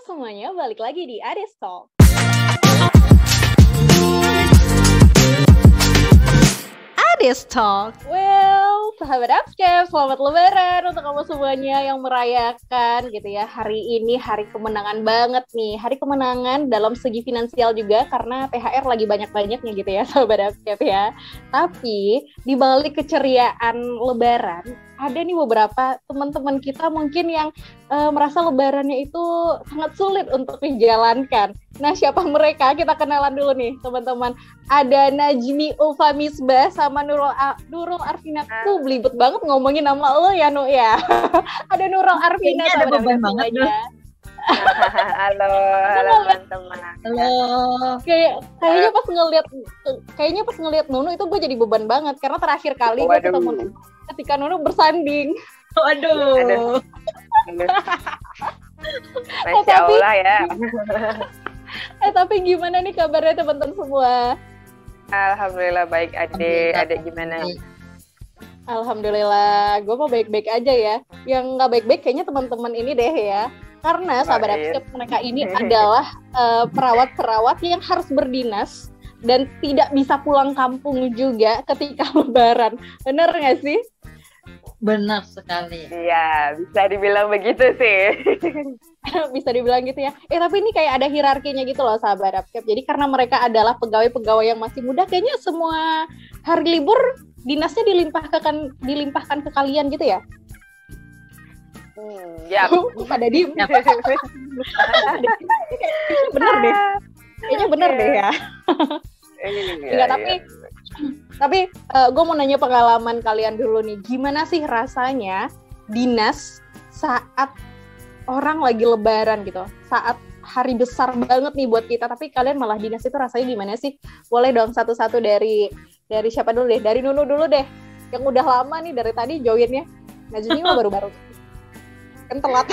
semuanya, balik lagi di Adis Talk. Adis Talk. Well, sahabat Upscape, selamat lebaran untuk kamu semuanya yang merayakan gitu ya. Hari ini hari kemenangan banget nih. Hari kemenangan dalam segi finansial juga karena THR lagi banyak-banyaknya gitu ya, sahabat Upscape ya. Tapi di balik keceriaan lebaran, ada nih beberapa teman-teman kita mungkin yang merasa lebarannya itu sangat sulit untuk dijalankan. Nah, siapa mereka? Kita kenalan dulu nih, teman-teman. Ada Najmi Ulfa Misbah sama Nurul Arvina. Belibet banget ngomongin nama lo ya, Nu ya. Ada Nurul Arvina. Ada beban banget, Nu. Halo teman-teman. Halo. Kayaknya pas ngelihat Nunu itu gue jadi beban banget karena terakhir kali gue ketemu Nunu ketika Nunu bersanding. Waduh. Masya Allah ya. Tapi gimana nih kabarnya teman-teman semua? Alhamdulillah baik. Adek gimana? Alhamdulillah, gue mau baik-baik aja ya. Yang nggak baik-baik kayaknya teman-teman ini deh ya. Karena sahabat Upscape, mereka ini adalah perawat-perawat yang harus berdinas dan tidak bisa pulang kampung juga ketika lebaran. Bener nggak sih? Benar sekali. Iya, bisa dibilang begitu sih. Bisa dibilang gitu ya. Tapi ini kayak ada hierarkinya gitu loh sahabat Upscape. Jadi karena mereka adalah pegawai-pegawai yang masih muda, kayaknya semua hari libur dinasnya dilimpahkan ke kalian gitu ya. Ya. Pada diem. Bener deh. Kayaknya bener deh ya. Enggak, tapi gue mau nanya pengalaman kalian dulu nih. Gimana sih rasanya dinas saat orang lagi lebaran gitu? Saat hari besar banget nih buat kita, tapi kalian malah dinas itu rasanya gimana sih? Boleh dong satu-satu dari siapa dulu deh? Dari Nunu dulu deh. Yang udah lama nih dari tadi joinnya. Najmi mah baru-baru. Kan telat.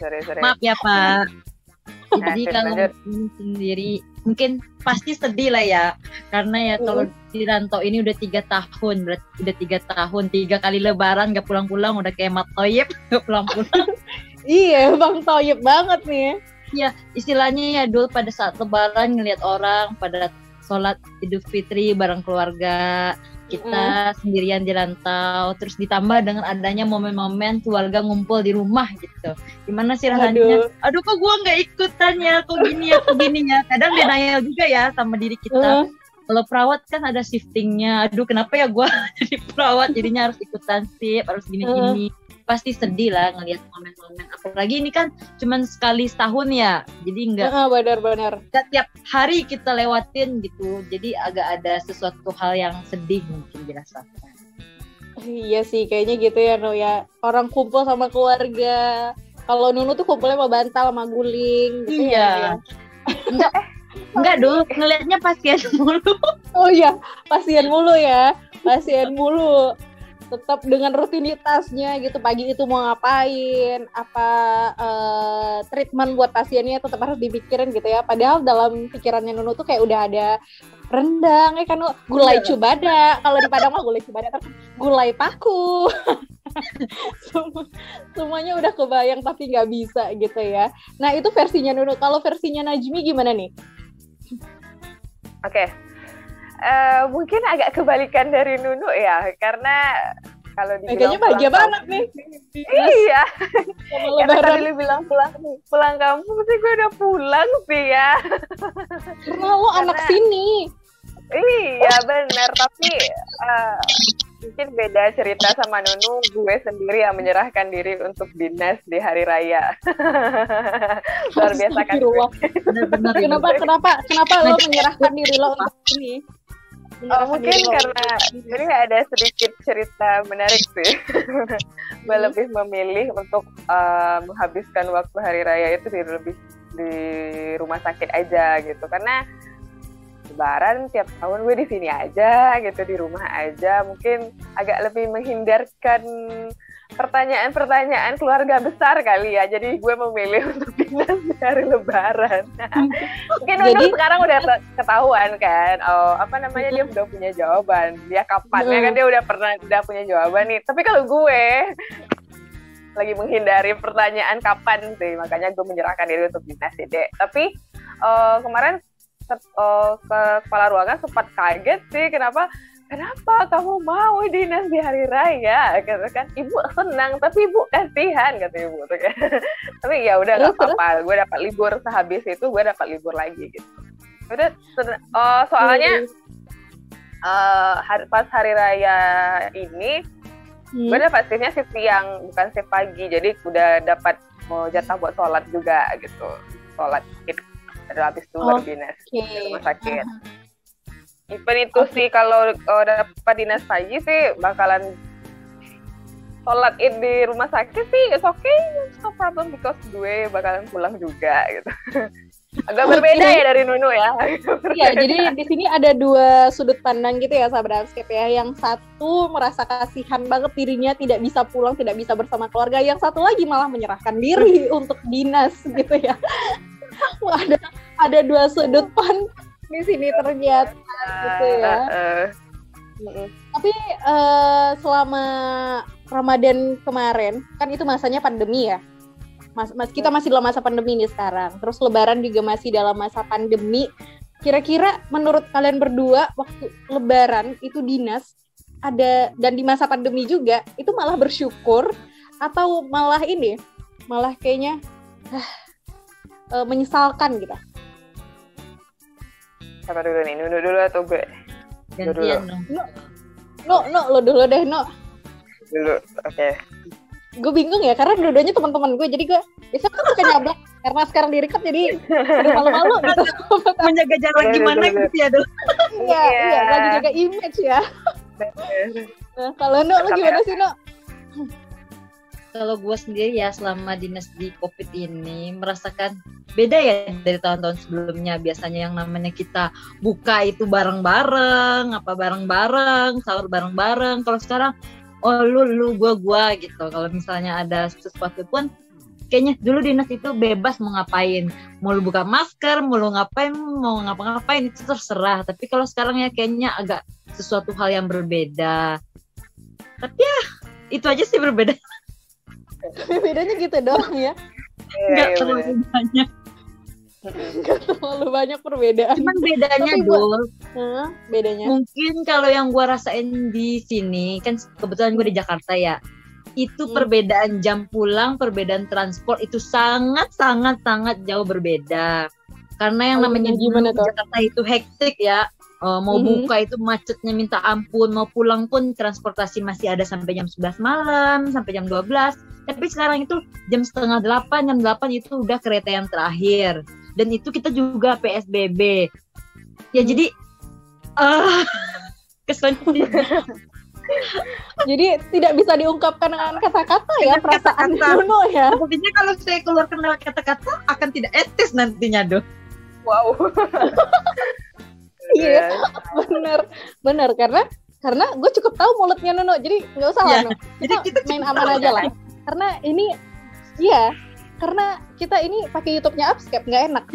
Sorry. Maaf ya Pak. Jadi kalau sendiri mungkin pasti sedih lah ya, karena ya kalau di rantau ini udah 3 tahun, berarti udah 3 tahun 3 kali lebaran gak pulang-pulang, udah kayak Mat Thoyib gak pulang-pulang. Iya, Bang Thoyib banget nih. Ya istilahnya ya dulu pada saat lebaran ngelihat orang pada sholat Idul Fitri bareng keluarga, kita sendirian di rantau, terus ditambah dengan adanya momen-momen keluarga ngumpul di rumah gitu. Gimana sih rasanya? Aduh kok gue nggak ikutan ya, kok gini ya. Kadang denial juga ya sama diri kita. Kalau perawat kan ada shiftingnya. Aduh kenapa ya gue jadi perawat jadinya harus ikutan shift, harus gini-gini. Pasti sedih lah ngelihat momen-momen. Apalagi ini kan cuman sekali setahun ya, jadi nggak benar-benar tiap hari kita lewatin gitu. Jadi agak ada sesuatu hal yang sedih mungkin dirasakan. Iya sih, kayaknya gitu ya, Nu ya. Orang kumpul sama keluarga. Kalau Nunu tuh kumpulnya sama bantal, sama guling gitu. Iya. Ya. Enggak dulu, ngelihatnya pasien mulu. Oh iya, pasien mulu ya. Pasien mulu. Tetap dengan rutinitasnya gitu, pagi itu mau ngapain, apa treatment buat pasiennya tetap harus dipikirin gitu ya. Padahal dalam pikirannya Nunu tuh kayak udah ada rendang ya kan, gulai cubada, kalau di Padang mah gulai cubada, terus gulai paku. Semuanya udah kebayang tapi nggak bisa gitu ya. Nah itu versinya Nunu. Kalau versinya Najmi gimana nih? Oke. Mungkin agak kebalikan dari Nunu ya, karena kalau dibilang kayaknya bahagia banget nih. Iya. Karena tadi lu bilang pulang kampung sih, gue udah pulang sih ya. Karena lo anak sini. Iya benar, tapi mungkin beda cerita sama Nunu. Gue sendiri yang menyerahkan diri untuk dinas di hari raya. Luar biasa kan. Kenapa lo menyerahkan diri lo untuk ini? Mungkin karena ini ada sedikit cerita menarik sih. Gue lebih memilih untuk menghabiskan waktu hari raya itu di rumah sakit aja gitu, karena lebaran tiap tahun gue di sini aja gitu, di rumah aja, mungkin agak lebih menghindarkan pertanyaan-pertanyaan keluarga besar kali ya. Jadi gue memilih untuk dinas di hari lebaran. Mungkin Nunu sekarang udah ketahuan kan. Dia udah punya jawaban. Dia kapan ya kan, dia udah punya jawaban nih. Tapi kalau gue lagi menghindari pertanyaan kapan sih, makanya gue menyerahkan diri untuk dinas sih, Dek. Tapi kemarin ke kepala ruangan sempat kaget sih, kenapa kamu mau dinas di hari raya, gitu kan. Ibu senang tapi ibu kasihan, kata ibu tuh kan. Tapi ya udah nggak apa-apa, gue dapat libur sehabis itu, gue dapat libur lagi gitu. Udah soalnya pas hari raya ini gue dapat shiftnya shift siang, bukan shift pagi, jadi udah dapat mau jatah buat sholat juga gitu, sholat gitu. Ada habis itu baru dinas di rumah sakit. Even itu sih kalau dapat dinas pagi sih bakalan sholat id di rumah sakit sih, it's okay, no problem, because gue bakalan pulang juga gitu. Agak berbeda ya dari Nunu ya. Iya, jadi di sini ada dua sudut pandang gitu ya, sahabat Upscape ya. Yang satu merasa kasihan banget dirinya tidak bisa pulang, tidak bisa bersama keluarga. Yang satu lagi malah menyerahkan diri untuk dinas gitu ya. Ada dua sudut pandang di sini ternyata gitu ya. Tapi selama Ramadan kemarin kan itu masanya pandemi ya. Kita masih dalam masa pandemi nih sekarang. Terus Lebaran juga masih dalam masa pandemi. Kira-kira menurut kalian berdua waktu Lebaran itu dinas ada dan di masa pandemi juga itu malah bersyukur atau malah kayaknya menyesalkan gitu? Siapa dulu nih? Nunu dulu atau gue? Gantian dong. Lo dulu deh, No. Dulu, oke. Gue bingung ya, karena dua-duanya teman-teman gue, jadi gue besok kan suka nyablak, karena sekarang direkap jadi udah malu-malu gitu. Menjaga jarak gimana gitu ya, dulu. Iya, lagi jaga image ya. Nah, kalau No, lo gimana sih, No? Kalau gue sendiri ya selama dinas di COVID ini merasakan beda ya dari tahun-tahun sebelumnya. Biasanya yang namanya kita buka itu bareng-bareng, sahur bareng-bareng. Kalau sekarang, lu, gua gitu. Kalau misalnya ada sesuatu pun, kayaknya dulu dinas itu bebas mau ngapain. Mau lu buka masker, mau lu ngapain, mau ngapa-ngapain itu terserah. Tapi kalau sekarang ya kayaknya agak sesuatu hal yang berbeda. Tapi ya, itu aja sih berbeda. Bedanya gitu doang ya. Nggak terlalu banyak. Nggak terlalu banyak perbedaan. Cuman bedanya Dul. Bedanya. Mungkin kalau yang gue rasain di sini kan kebetulan gue di Jakarta ya. Itu perbedaan jam pulang, perbedaan transport itu sangat jauh berbeda. Karena yang namanya di Jakarta itu hektik ya. Mau buka itu macetnya minta ampun, mau pulang pun transportasi masih ada sampai jam 11 malam, sampai jam 12. Tapi sekarang itu jam 7:30, jam 8 itu udah kereta yang terakhir. Dan itu kita juga PSBB. Ya jadi kesannya. Jadi tidak bisa diungkapkan dengan kata-kata ya, perasaan Nuno ya. Sepertinya kalau saya keluarkan lewat kata-kata akan tidak etis nantinya, Doh. Wow. Iya, benar karena gue cukup tahu mulutnya Nuno, jadi nggak usah lah, jadi kita main aman aja lah. Karena ini, karena kita ini pakai YouTube-nya Upscape, nggak enak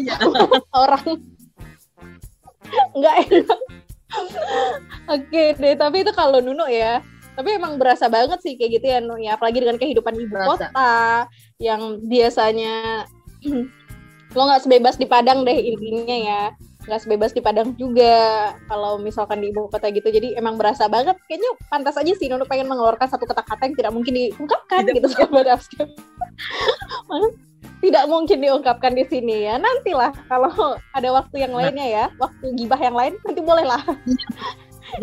orang, nggak enak. Oke deh, tapi itu kalau Nuno ya. Tapi emang berasa banget sih kayak gitu ya, Nuno ya, apalagi dengan kehidupan ibu kota yang biasanya lo nggak sebebas di Padang deh intinya ya. Nggak sebebas di Padang juga kalau misalkan di ibu kota gitu, jadi emang berasa banget. Kayaknya pantas aja sih Nunu pengen mengeluarkan satu kata-kata yang tidak mungkin diungkapkan gitu sahabat Upscape. Tidak mungkin diungkapkan di sini ya, nantilah kalau ada waktu yang lainnya ya, waktu gibah yang lain nanti bolehlah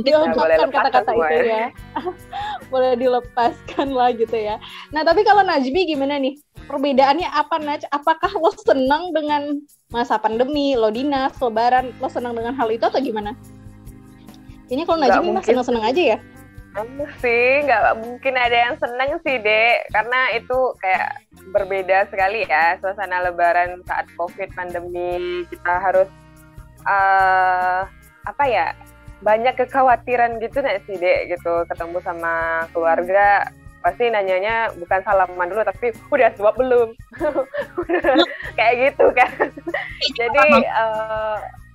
diungkapkan kata-kata itu ya. Boleh dilepaskan lah gitu ya. Nah tapi kalau Najmi gimana nih, perbedaannya apa Naj? Apakah lo senang dengan masa pandemi, lo dinas, Lebaran, lo senang dengan hal itu atau gimana? Ini kalau Najmi mah senang-senang aja ya? Sih, nggak mungkin ada yang senang sih, Dek. Karena itu kayak berbeda sekali ya, suasana Lebaran saat COVID, pandemi. Kita harus, banyak kekhawatiran gitu nggak sih, Dek, gitu. Ketemu sama keluarga, pasti nanyanya bukan salaman dulu, tapi udah suap belum? Kayak gitu kan. Jadi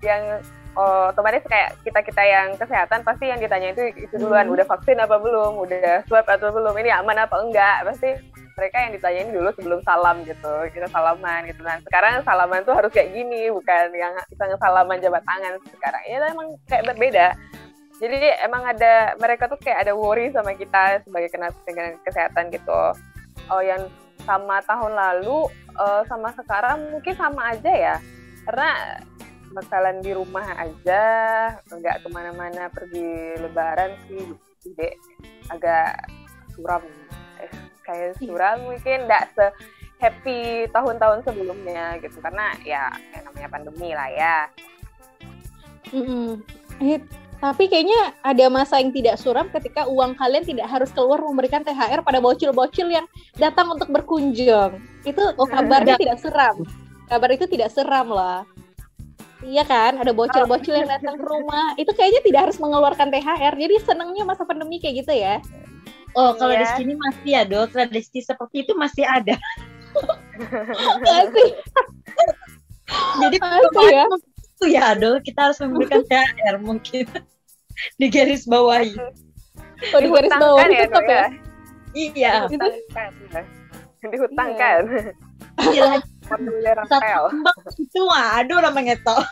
yang otomatis kayak kita yang kesehatan pasti yang ditanya itu duluan, udah vaksin apa belum, udah swab atau belum, ini aman apa enggak, pasti mereka yang ditanyain dulu sebelum salam gitu, kita salaman gitu. Nah sekarang salaman tuh harus kayak gini, bukan yang kita salaman jabat tangan sekarang. Ya emang kayak berbeda. Jadi emang ada, mereka tuh kayak ada worry sama kita sebagai kena kesehatan gitu. Oh yang sama tahun lalu sama sekarang mungkin sama aja ya, karena bakalan di rumah aja, nggak kemana-mana pergi lebaran sih, jadi agak suram, kayak suram mungkin nggak se-happy tahun-tahun sebelumnya gitu, karena ya namanya pandemi lah ya. Tapi kayaknya ada masa yang tidak suram ketika uang kalian tidak harus keluar memberikan THR pada bocil-bocil yang datang untuk berkunjung. Itu kabarnya tidak seram. Kabar itu tidak seram lah. Iya kan, ada bocil-bocil yang datang ke rumah. Itu kayaknya tidak harus mengeluarkan THR. Jadi senangnya masa pandemi kayak gitu ya. Oh, kalau di sini masih ya, Dok. Tradisi seperti itu masih ada. Masih. Jadi masih ya. Itu ya, Dok. Kita harus memberikan THR mungkin. Di garis bawahi. Oh, di garis bawah tetap ya? Iya. Dihutangkan. Iya. Satu kembang itu aduh namanya toh.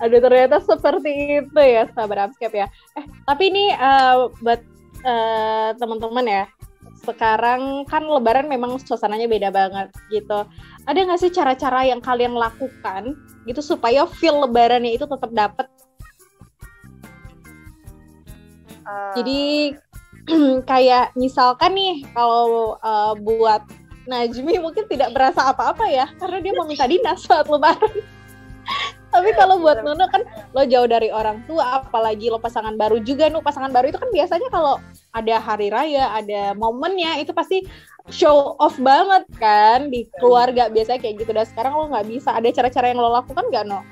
Aduh ternyata seperti itu ya sahabat Upscape ya. Tapi ini buat teman-teman ya, sekarang kan lebaran memang suasananya beda banget gitu. Ada nggak sih cara-cara yang kalian lakukan gitu supaya feel lebarannya itu tetap dapet? Jadi kayak misalkan nih kalau buat Najmi mungkin tidak berasa apa-apa ya karena dia mau minta dinas saat lebaran. Tapi kalau buat Nunu kan lo jauh dari orang tua, apalagi lo pasangan baru juga. Pasangan baru itu kan biasanya kalau ada hari raya, ada momennya itu pasti show off banget kan di keluarga, biasanya kayak gitu. Dan sekarang lo nggak bisa. Ada cara-cara yang lo lakukan nggak, No?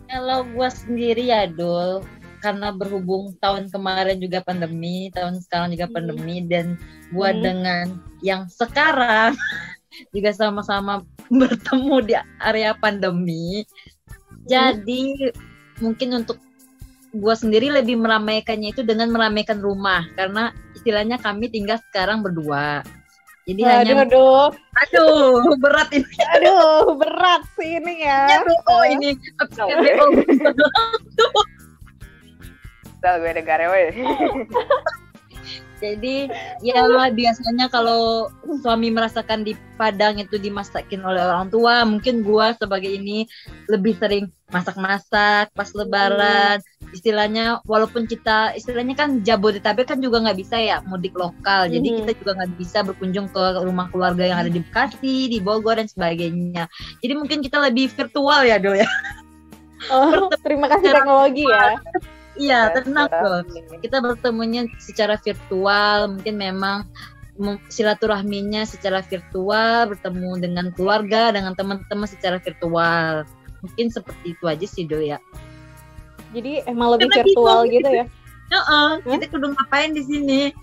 Kalau gue sendiri ya, Dul, karena berhubung tahun kemarin juga pandemi, tahun sekarang juga pandemi, dan gue dengan yang sekarang juga sama-sama bertemu di area pandemi. Jadi mungkin untuk gue sendiri lebih meramaikannya itu dengan meramaikan rumah, karena istilahnya kami tinggal sekarang berdua. Jadi aduh berat ini. Aduh berat sih ini ya. Ini gue negara weh. Jadi ya biasanya kalau suami merasakan di Padang itu dimasakin oleh orang tua, mungkin gua sebagai ini lebih sering masak-masak pas lebaran. Istilahnya walaupun kita istilahnya kan Jabodetabek kan juga nggak bisa ya mudik lokal, jadi kita juga nggak bisa berkunjung ke rumah keluarga yang ada di Bekasi, di Bogor dan sebagainya. Jadi mungkin kita lebih virtual ya, Do ya. Oh, terima kasih teknologi ya. Iya, tenang loh. Kita bertemunya secara virtual, mungkin memang silaturahminya secara virtual, bertemu dengan keluarga, dengan teman-teman secara virtual. Mungkin seperti itu aja sih, Do ya. Jadi emang lebih virtual gitu ya? Kita kudu ngapain di sini?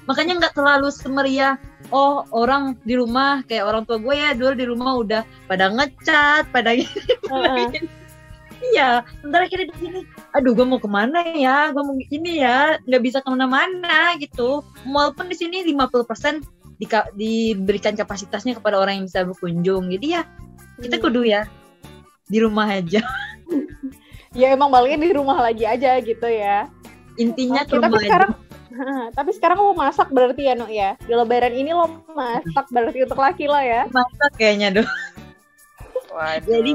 Makanya nggak terlalu semeriah. Oh, orang di rumah kayak orang tua gue ya, dulu di rumah udah pada ngecat, pada gini. Iya, sementara kita di sini, aduh gue mau kemana ya, gue mau ini ya, nggak bisa kemana-mana gitu. Walaupun di sini 50% diberikan kapasitasnya kepada orang yang bisa berkunjung. Jadi ya, kita kudu ya, di rumah aja. Ya emang baliknya di rumah lagi aja gitu ya. Intinya ke rumah aja. Tapi sekarang lo masak berarti ya, No ya? Di lebaran ini lo masak berarti untuk laki lo ya? Masak kayaknya, Do. Waduh. Jadi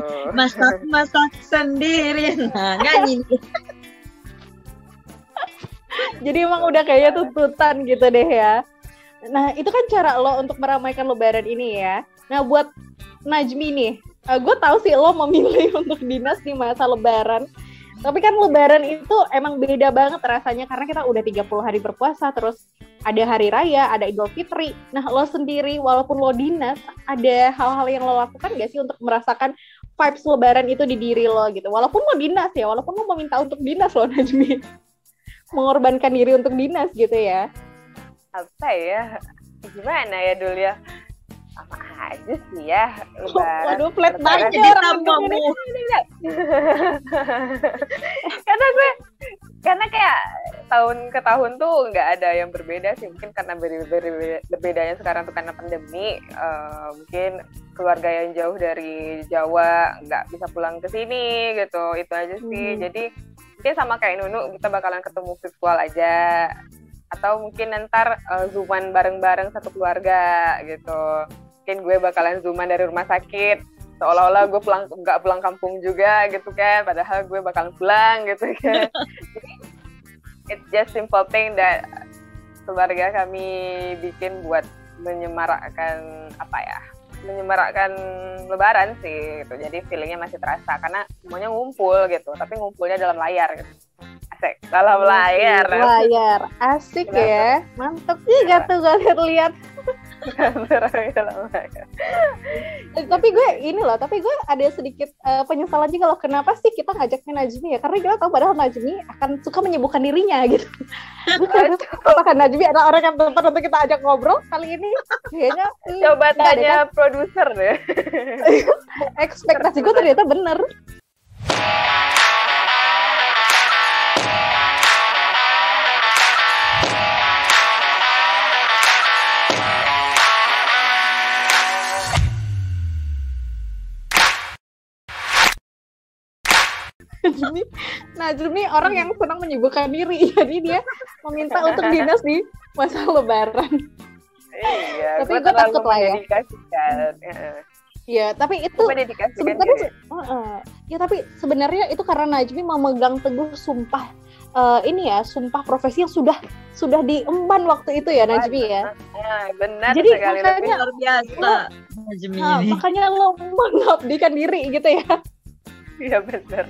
masak sendiri, nah nyanyi. Jadi emang udah kayaknya tuntutan gitu deh ya. Nah itu kan cara lo untuk meramaikan lebaran ini ya. Nah buat Najmi nih, gue tahu sih lo memilih untuk dinas di masa lebaran. Tapi kan lebaran itu emang beda banget rasanya karena kita udah 30 hari berpuasa, terus ada hari raya, ada Idul Fitri. Nah, lo sendiri walaupun lo dinas, ada hal-hal yang lo lakukan gak sih untuk merasakan vibes lebaran itu di diri lo gitu? Walaupun lo dinas ya, walaupun lo meminta untuk dinas lo, Najmi. Mengorbankan diri untuk dinas gitu ya. Apa ya? Gimana ya dulu ya? Sama aja sih ya lebaran. Waduh, flat banget jadi tambahmu. Karena gue karena kayak tahun ke tahun tuh nggak ada yang berbeda sih, mungkin karena berbedanya sekarang tuh karena pandemi. Mungkin keluarga yang jauh dari Jawa nggak bisa pulang ke sini gitu, itu aja sih. Jadi mungkin sama kayak Nunu, kita bakalan ketemu virtual aja, atau mungkin ntar zooman bareng-bareng satu keluarga gitu. Mungkin gue bakalan zooman dari rumah sakit, seolah-olah gue nggak pulang kampung juga gitu kan, padahal gue bakalan pulang gitu kan. Jadi it's just simple thing that keluarga kami bikin buat menyemarakkan Lebaran sih gitu. Jadi feelingnya masih terasa karena semuanya ngumpul gitu, tapi ngumpulnya dalam layar gitu. Asik, dalam layar. Asik ya, mantep juga tuh gue lihat-lihat. Tapi gue ada sedikit penyesalan juga loh, kenapa sih kita ngajaknya Najmi ya, karena kita tahu padahal Najmi akan suka menyibukkan dirinya gitu. Apakah Najmi adalah orang yang tepat untuk kita ajak ngobrol kali ini? Kayaknya coba tanya produser deh. Ekspektasi gue ternyata bener. Najmi orang yang senang menyibukkan diri, jadi dia meminta untuk dinas di masa Lebaran. Iya, tapi gue takut lah ya. Iya, tapi itu sebenarnya tapi sebenarnya itu karena Najmi memegang teguh sumpah sumpah profesi yang sudah diemban waktu itu ya, Najmi ya. Benar. Jadi sekali, makanya luar biasa Najmi ini. Makanya lo mengabdikan diri gitu ya. Iya benar.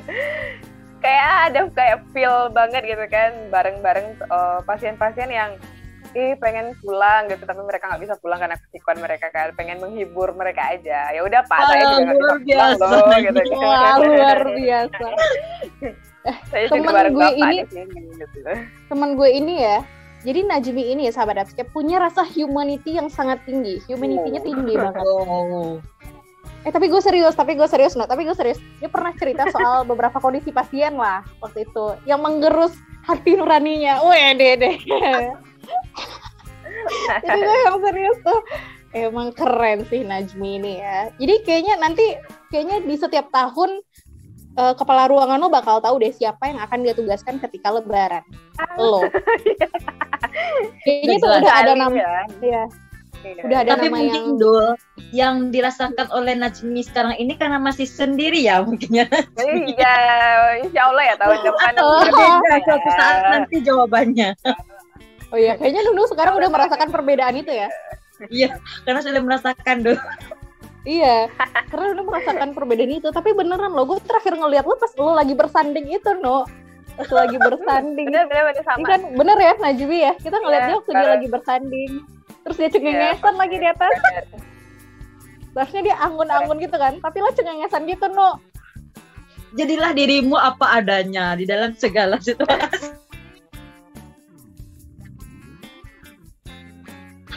Kayak feel banget gitu kan, bareng-bareng pasien-pasien yang pengen pulang gitu, tapi mereka nggak bisa pulang karena kesibukan mereka kan, pengen menghibur mereka aja. Ya udah Pak, saya juga nggak bisa pulang loh gitu kan. Wah, luar biasa. Teman gue ini ya. Jadi Najmi ini ya, sahabat Upscape, punya rasa humanity yang sangat tinggi. Humanity-nya tinggi banget. Tapi gue serius. Dia pernah cerita soal beberapa kondisi pasien lah waktu itu yang menggerus hati nuraninya. Deh. Jadi gue yang serius tuh. Emang keren sih Najmi ini ya. Jadi kayaknya di setiap tahun kepala ruangan lo bakal tahu deh siapa yang akan dia tugaskan ketika Lebaran. Lo. Kayaknya itu udah ada nama. Ya. Udah ada tapi nama mungkin Dul yang dirasakan oleh Najmi sekarang ini karena masih sendiri ya mungkinnya. Iya, insya Allah ya tahun depan suatu saat nanti jawabannya. Oh iya, kayaknya Nunu sekarang udah merasakan perbedaan itu ya. Iya, karena sudah merasakan Dul. Iya, karena udah merasakan perbedaan itu. Tapi beneran lo, gue terakhir ngeliat lo pas lo lagi bersanding itu, No. Pas lo lagi bersanding. Bener sama. Ini kan bener ya, Najmi ya. Kita ngeliat dia waktu dia lagi bersanding. Terus dia cengengesan lagi di atas. Seharusnya dia anggun-anggun gitu kan, tapi lo cengengesan gitu, No. Jadilah dirimu apa adanya di dalam segala situasi.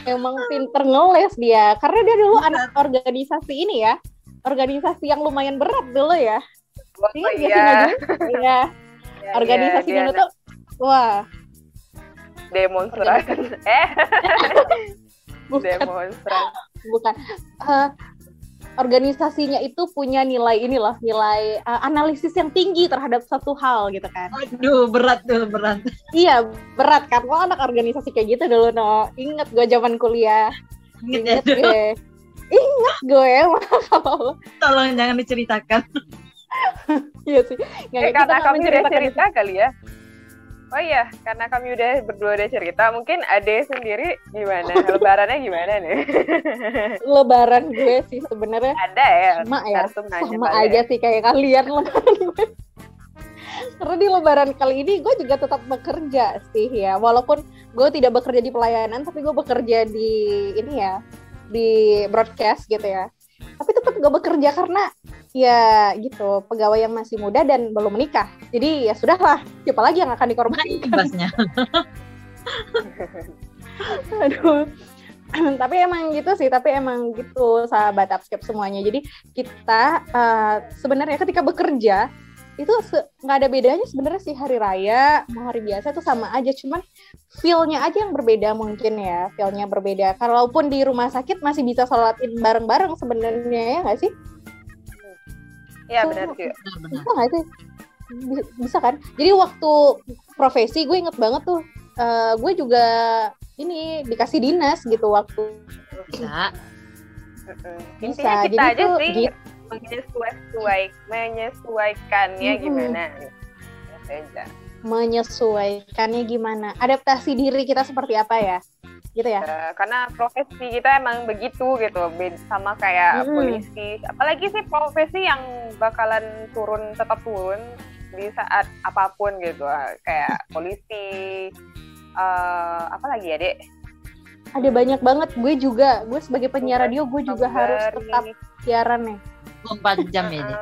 Emang pinter ngeles dia, karena dia dulu anak organisasi ini ya, organisasi yang lumayan berat dulu ya. Iya. Iya. Organisasi dulu tuh, wah. Demonstran. Demonstran. Bukan. Organisasinya itu punya nilai analisis yang tinggi terhadap satu hal gitu kan. Aduh, berat. Iya, berat kan. Wah, anak organisasi kayak gitu dulu, No. Ingat gue zaman kuliah. Ingat gue. Tolong jangan diceritakan. Iya sih. Karena kami udah cerita kali ya. Oh iya, karena kami berdua udah cerita, mungkin Ade sendiri gimana? Lebarannya gimana nih? Lebaran gue sih sebenarnya ada ya. Sama aja sih kayak kalian lebaran gue. Karena di Lebaran kali ini gue juga tetap bekerja sih ya, walaupun gue tidak bekerja di pelayanan, tapi gue bekerja di di broadcast gitu ya. Tapi tetap gue bekerja karena ya gitu, pegawai yang masih muda dan belum menikah. Jadi ya sudahlah, siapa lagi yang akan dikorbankan? Ibasnya. Aduh. Tapi emang gitu sahabat Upscape semuanya. Jadi kita sebenarnya ketika bekerja itu nggak ada bedanya sebenarnya sih, hari raya mau hari biasa itu sama aja, cuman feel-nya aja yang berbeda mungkin ya, feel-nya berbeda. Kalaupun di rumah sakit masih bisa sholatin bareng-bareng sebenarnya, ya nggak sih? Iya benar sih. Bisa nggak sih? Bisa kan? Jadi waktu profesi gue inget banget tuh, gue juga ini dikasih dinas gitu waktu. Bisa. Intinya kita jadi aja tuh, sih gitu. menyesuaikannya gimana gitu aja. Menyesuaikannya gimana? Adaptasi diri kita seperti apa ya? Gitu ya? Karena profesi kita emang begitu gitu, sama kayak polisi. Apalagi sih profesi yang bakalan tetap turun di saat apapun gitu, kayak polisi. Apa lagi ya, Dek? Ada banyak banget. Gue sebagai penyiar radio, gue juga harus tetap siaran nih. 24 jam ya, Dek.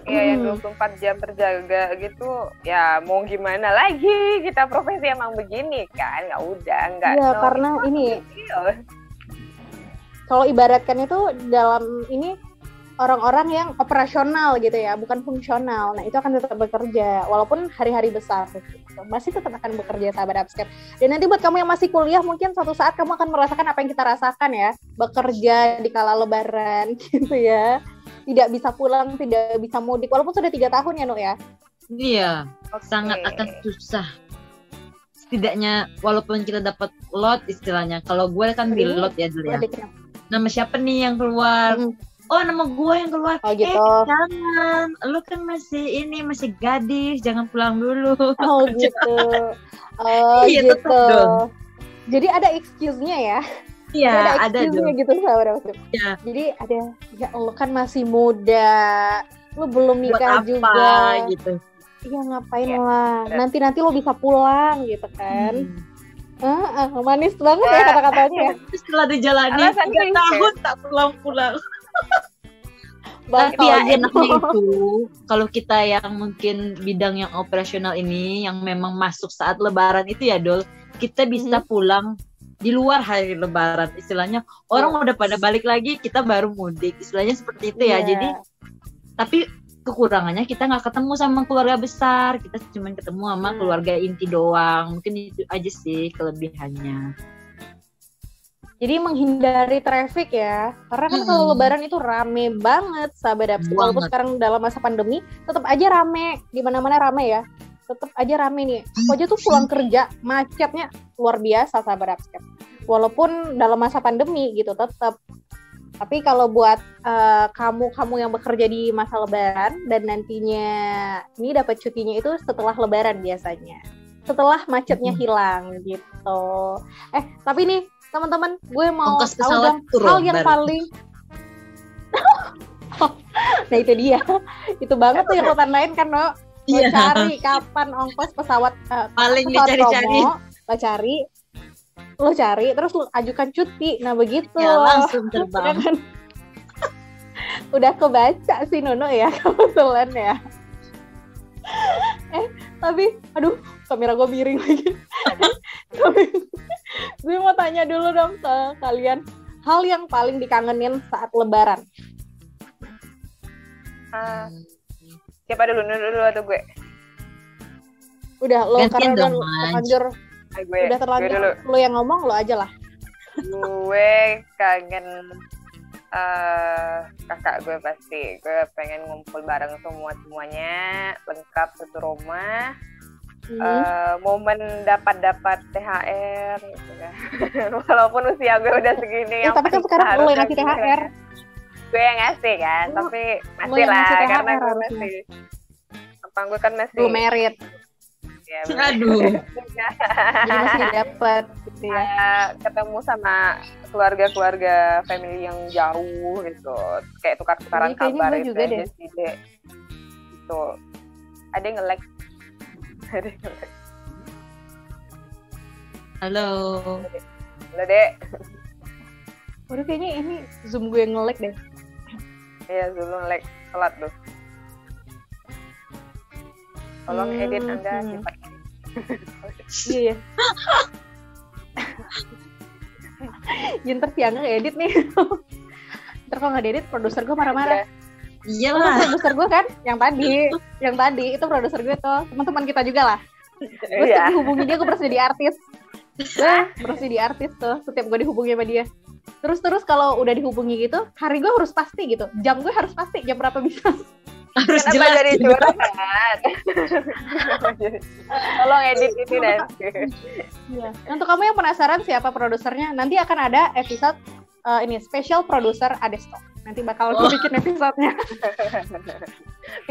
Iya, yang 24 jam terjaga gitu. Ya, mau gimana lagi? Kita profesi emang begini kan. Ya udah, enggak. Iya, karena ini kalau ibaratkan itu dalam ini orang-orang yang operasional gitu ya, bukan fungsional. Nah, itu akan tetap bekerja walaupun hari-hari besar gitu. Masih tetap akan bekerja, sahabat Upscape. Dan nanti buat kamu yang masih kuliah, mungkin suatu saat kamu akan merasakan apa yang kita rasakan ya, bekerja di kala lebaran gitu ya. Tidak bisa pulang, tidak bisa mudik, walaupun sudah 3 tahun ya, Nuk ya. Iya, sangat akan susah. Setidaknya walaupun kita dapat lot istilahnya. Kalau gue kan di lot ya dulu ya. Nama siapa nih yang keluar? Oh, nama gue yang keluar. Oh gitu. Jangan, lu kan masih gadis, jangan pulang dulu. Oh gitu. Oh iya, gitu. Jadi ada excuse-nya ya. Iya, ada excuse-nya gitu, sahabat. Ya. Jadi ada, ya Allah kan masih muda, lu belum nikah buat juga apa, gitu. Iya, ngapain lah. Nanti lo bisa pulang gitu kan. Manis banget ya kata-katanya ya. Setelah dijalani 3 tahun tak pulang-pulang. Tapi ya enaknya itu kalau kita yang mungkin bidang yang operasional ini yang memang masuk saat lebaran itu ya, Dol, kita bisa pulang di luar hari lebaran, istilahnya orang udah pada balik lagi, kita baru mudik, istilahnya seperti itu ya. Jadi tapi kekurangannya kita nggak ketemu sama keluarga besar, kita cuma ketemu sama keluarga inti doang, mungkin itu aja sih kelebihannya. Jadi menghindari traffic ya, karena kan kalau lebaran itu rame banget, sahabat Upscape. Walaupun sekarang dalam masa pandemi, tetap aja rame, di mana-mana rame ya, tetap aja rame nih. Aku aja tuh pulang kerja, macetnya luar biasa, sahabat Upscape. Walaupun dalam masa pandemi gitu, tetap. Tapi kalau buat kamu yang bekerja di masa lebaran dan nantinya ini dapat cutinya itu setelah lebaran biasanya, setelah macetnya hilang gitu. Tapi nih teman-teman, gue mau tahu dong hal yang paling nah itu dia, itu banget tuh yang lo tandain kan, No. Lo cari kapan ongkos pesawat paling dicari-cari, lo cari terus lo ajukan cuti, nah begitu ya, langsung terbang. Udah kebaca sih Nono ya kebetulan ya. Tapi aduh, kamera gue miring lagi. Gue mau tanya dulu dong ke kalian, hal yang paling dikangenin saat lebaran. Siapa dulu atau gue? Udah lo, karena udah terlanjur. Udah terlanjur, lo yang ngomong, lo aja lah. Gue kangen kakak gue pasti. Gue pengen ngumpul bareng semuanya, lengkap satu rumah. Momen dapat THR gitu kan. Walaupun usia gue udah segini, tapi kan sekarang lo yang ngasih THR. Gue yang ngasih kan, tapi masih lah karena gue masih gue kan masih belum married. Ya, aduh. Jadi masih dapat gitu ya. Ketemu sama keluarga family yang jauh gitu, kayak tukar-tukaran kabar itu juga aja sih, Dek. Gitu. Ada yang nge-like. Halo, Dek. Waduh, kayaknya ini Zoom gue yang nge-lag deh. Iya, Zoom nge-lag, telat tuh. Tolong edit Anda cepat. Iya. Ntar Tiana edit nih. Ntar kalau nggak edit, produser gue marah-marah. Iyalah. Produser gue kan yang tadi itu produser gue tuh, teman-teman kita juga lah. Gue setiap dihubungi dia gue bersedia artis. Bersedia artis tuh setiap gue dihubungi sama dia. Terus kalau udah dihubungi gitu, hari gue harus pasti gitu, jam gue harus pasti, jam berapa bisa. Harus Kenapa jelas jadi gitu. curhat? Tolong edit ini nanti. Iya. Untuk kamu yang penasaran siapa produsernya, nanti akan ada episode ini special producer Adesto. Nanti bakal gue bikin episode-nya.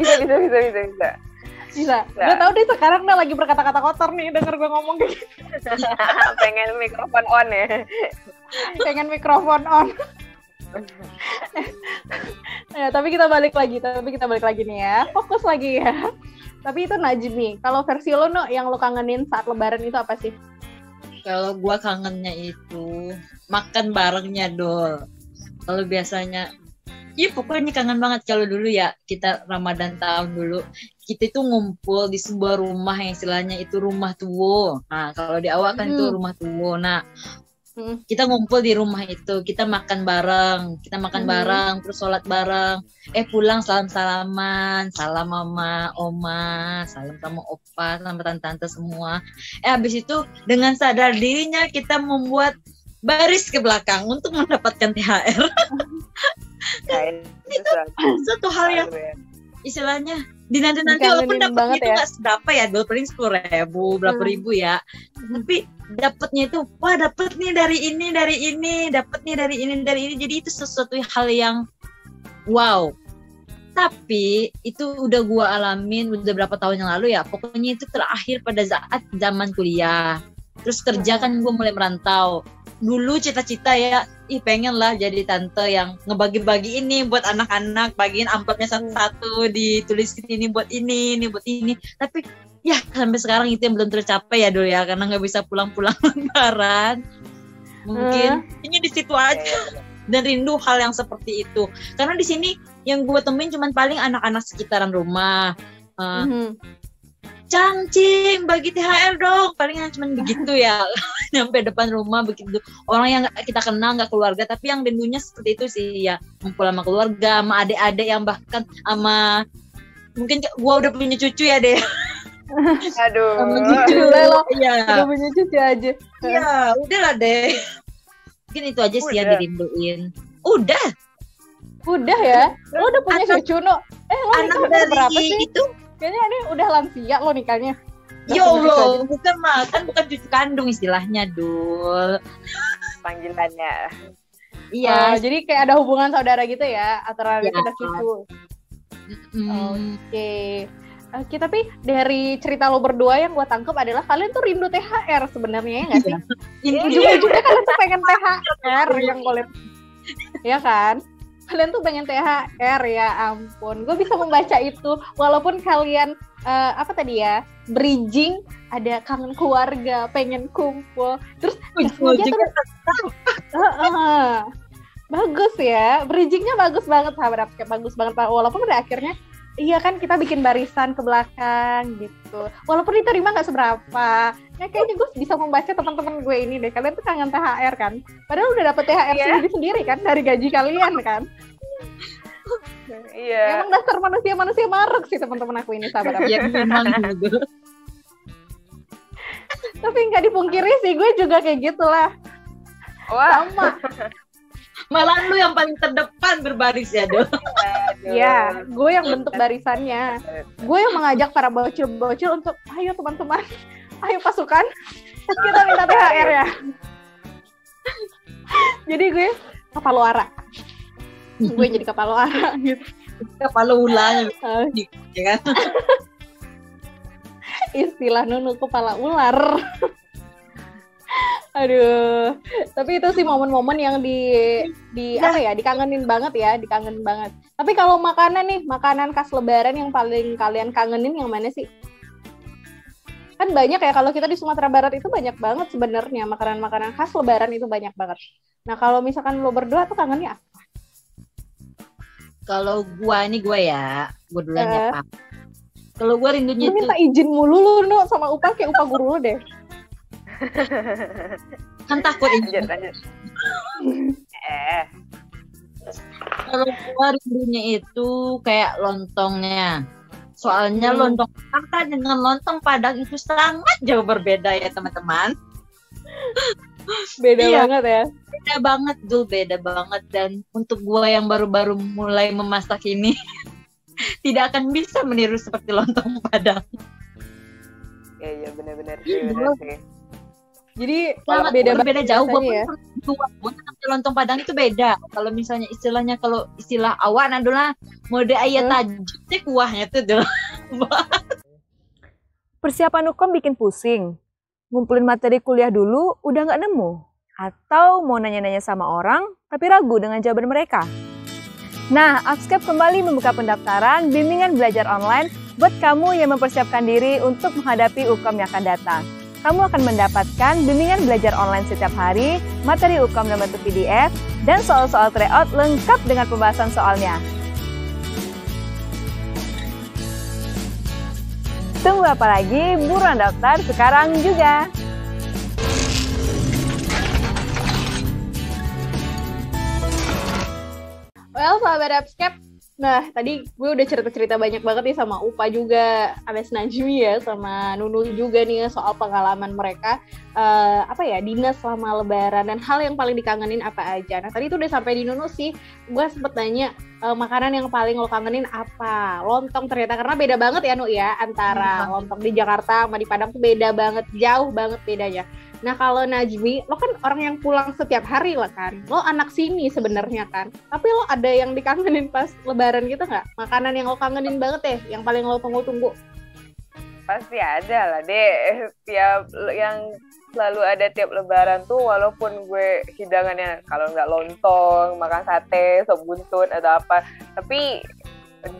Bisa. Bisa. Gue tau deh sekarang udah lagi berkata-kata kotor nih, denger gue ngomong kayak gitu. Pengen mikrofon on ya. Pengen mikrofon on. Ya, tapi kita balik lagi nih ya. Fokus lagi ya. Tapi itu Najib nih. Kalau versi lo yang lo kangenin saat lebaran itu apa sih? Kalau gua kangennya itu makan barengnya, Dol. Kalau biasanya pokoknya kangen banget. Kalau dulu ya kita Ramadan tahun dulu, kita itu ngumpul di sebuah rumah yang istilahnya itu rumah tuwo. Nah, kalau di awal kan itu rumah tuwo. Nah, kita ngumpul di rumah itu, kita makan bareng, terus sholat bareng. Pulang salam-salaman, salam mama, oma, salam sama opa, sama tante-tante semua. Habis itu dengan sadar dirinya kita membuat baris ke belakang untuk mendapatkan THR. Itu satu hal yang istilahnya dinanti-nanti, walaupun dapatnya itu nggak seberapa ya, paling 10.000 berapa ribu ya, tapi dapatnya itu dapat nih dari ini, jadi itu sesuatu hal yang wow. Tapi itu udah gua alamin udah berapa tahun yang lalu ya, pokoknya itu terakhir pada saat zaman kuliah. Terus kerja kan gue mulai merantau. Dulu cita-cita ya, pengen lah jadi tante yang ngebagi-bagi ini buat anak-anak, bagiin amplopnya satu-satu, ditulis ini buat ini buat ini. Tapi ya sampai sekarang itu yang belum tercapai ya Dul ya, karena nggak bisa pulang-pulang lebaran. Mungkin ini di situ aja. Dan rindu hal yang seperti itu. Karena di sini yang gue temuin cuman paling anak-anak sekitaran rumah. Cing, bagi THR dong, palingan cuma begitu ya. Nyampe depan rumah begitu, orang yang gak kita kenal, gak keluarga, tapi yang rindunya seperti itu sih ya, ngumpul sama keluarga, sama adik-adik yang bahkan sama mungkin gua udah punya cucu ya deh. Aduh, sama cucu lo ya, udah punya cucu aja. Iya, udahlah deh. Mungkin itu aja sih yang dirinduin. Udah ya, lo udah punya cucu lo anak nikah berapa dari sih? Itu kayaknya ini udah lansia lo nikahnya. Ya Allah, bukan cucu kandung istilahnya, Dul. Panggilannya. Iya. Jadi kayak ada hubungan saudara gitu ya, antara kita dan cucu. Oke, tapi dari cerita lo berdua yang gue tangkep adalah kalian tuh rindu THR sebenarnya ya nggak sih? Ujung-ujungnya kalian tuh pengen THR yang boleh, ya kan? Kalian tuh pengen THR, ya ampun. Gue bisa membaca itu, walaupun kalian bridging, ada kangen keluarga, pengen kumpul, terus bagus ya, bridgingnya bagus banget sahabat Upscape, bagus banget. Walaupun pada akhirnya, iya kan kita bikin barisan ke belakang gitu, walaupun diterima nggak seberapa. Nah kayaknya gue bisa membaca teman-teman gue ini deh, kalian tuh kangen THR kan, padahal udah dapet THR sendiri kan dari gaji kalian kan. Iya. Emang dasar manusia maruk sih teman-teman aku ini sahabat. Iya memang gitu. Tapi nggak dipungkiri sih gue juga kayak gitulah. Wah. Sama. Malah lu yang paling terdepan berbaris ya Dul. Iya, gue yang bentuk barisannya. Gue yang mengajak para bocil-bocil untuk ayo teman-teman, ayo pasukan, kita minta THR ya. Jadi gue Kapaloara. Gue jadi Kapaloara gitu. Kapaloula ya kan. Istilah Nunu kepala ular. Aduh, tapi itu sih momen-momen yang dikangenin banget ya, dikangenin banget. Tapi kalau makanan nih, makanan khas Lebaran yang paling kalian kangenin yang mana sih? Kan banyak ya, kalau kita di Sumatera Barat itu banyak banget sebenarnya makanan-makanan khas Lebaran itu banyak banget. Nah kalau misalkan lo berdua tuh kangennya apa? Kalau gue duluan ya Pak. Kalau gue rindunya itu minta izin mulu lu sama Upa, kayak Upa guru lu deh. Kan takut lanjut. Kalau gua rindunya itu kayak lontongnya. Soalnya lontong Jakarta dengan lontong Padang itu sangat jauh berbeda ya teman-teman. Beda banget ya. Beda banget Dul, beda banget. Dan untuk gua yang baru-baru mulai memasak ini tidak akan bisa meniru seperti lontong Padang. Iya benar-benar sih, benar sih. Jadi Sangat beda jauh ya. Lontong Padang itu beda. Kalau misalnya istilahnya kalau istilah awan adalah mode ayat tajuknya kuahnya tuh Dul. Persiapan Ukom bikin pusing. Ngumpulin materi kuliah dulu udah nggak nemu. Atau mau nanya-nanya sama orang tapi ragu dengan jawaban mereka. Nah, Upscape kembali membuka pendaftaran bimbingan belajar online buat kamu yang mempersiapkan diri untuk menghadapi Ukom yang akan datang. Kamu akan mendapatkan bimbingan belajar online setiap hari, materi Ukom dalam bentuk PDF, dan soal-soal tryout lengkap dengan pembahasan soalnya. Tunggu apa lagi? Buruan daftar sekarang juga! Well, sahabat Upscape, nah tadi gue udah cerita-cerita banyak banget nih sama Upa juga, Anes Najmi ya, sama Nunu juga nih soal pengalaman mereka dinas selama Lebaran dan hal yang paling dikangenin apa aja. Nah tadi tuh udah sampai di Nunu sih, gue sempet nanya makanan yang paling lo kangenin apa? Lontong ternyata, karena beda banget ya Nu ya, antara lontong di Jakarta sama di Padang tuh beda banget, jauh banget bedanya. Nah kalau Najmi, lo kan orang yang pulang setiap hari lah kan, lo anak sini sebenarnya kan, tapi lo ada yang dikangenin pas Lebaran gitu nggak? Makanan yang lo kangenin banget yang paling lo tunggu-tunggu? Pasti ada lah deh, tiap yang selalu ada tiap Lebaran tuh, walaupun gue hidangannya kalau nggak lontong, makan sate, sop buntut atau apa, tapi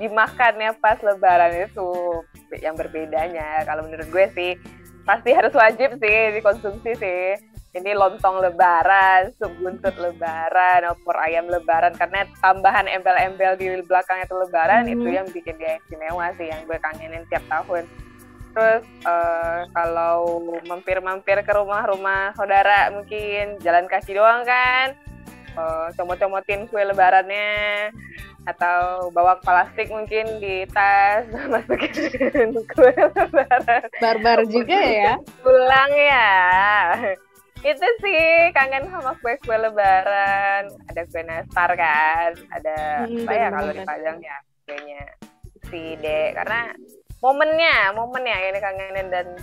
dimakannya pas Lebaran itu yang berbedanya. Kalau menurut gue sih pasti harus wajib sih dikonsumsi sih. Ini lontong Lebaran, sup buntut Lebaran, opor ayam Lebaran, karena tambahan embel-embel di belakang itu Lebaran, itu yang bikin dia istimewa sih, yang gue kangenin tiap tahun. Terus kalau mampir-mampir ke rumah-rumah saudara, mungkin jalan kaki doang kan, comot-comotin kue Lebarannya, atau bawa plastik mungkin di tas, masukin kue Lebaran. Barbar juga ya. Pulang ya. Itu sih kangen sama kue-kue Lebaran. Ada kue nastar kan, ada apa ya kalau di Padang ya kuenya side, karena momennya ini kangenin, dan